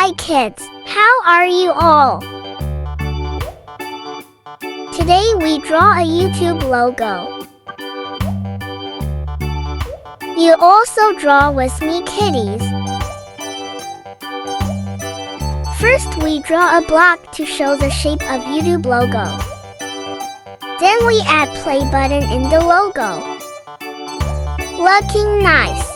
Hi kids, how are you all? Today we draw a YouTube logo. You also draw with me kitties. First we draw a block to show the shape of YouTube logo. Then we add play button in the logo. Looking nice.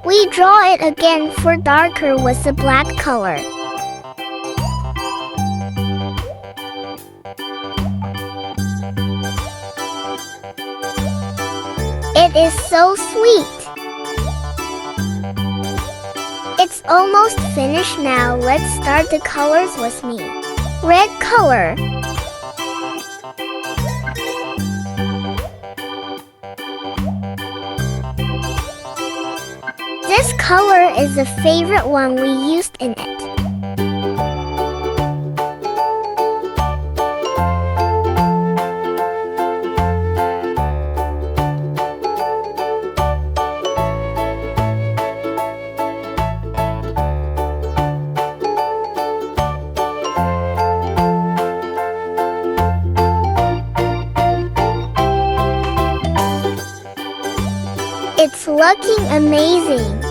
We draw it again for darker with the black color. It is so sweet. It's almost finished now. Let's start the colors with me. Red color. This color is the favorite one we used in it. It's looking amazing.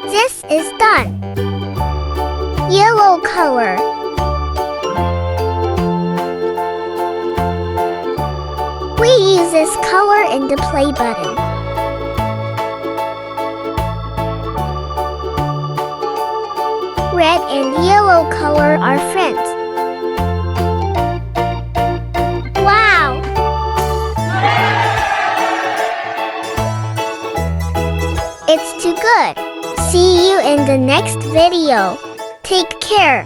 This is done. Yellow color. We use this color in the play button. Red and yellow color are friends. Wow! It's too good. See you in the next video. Take care.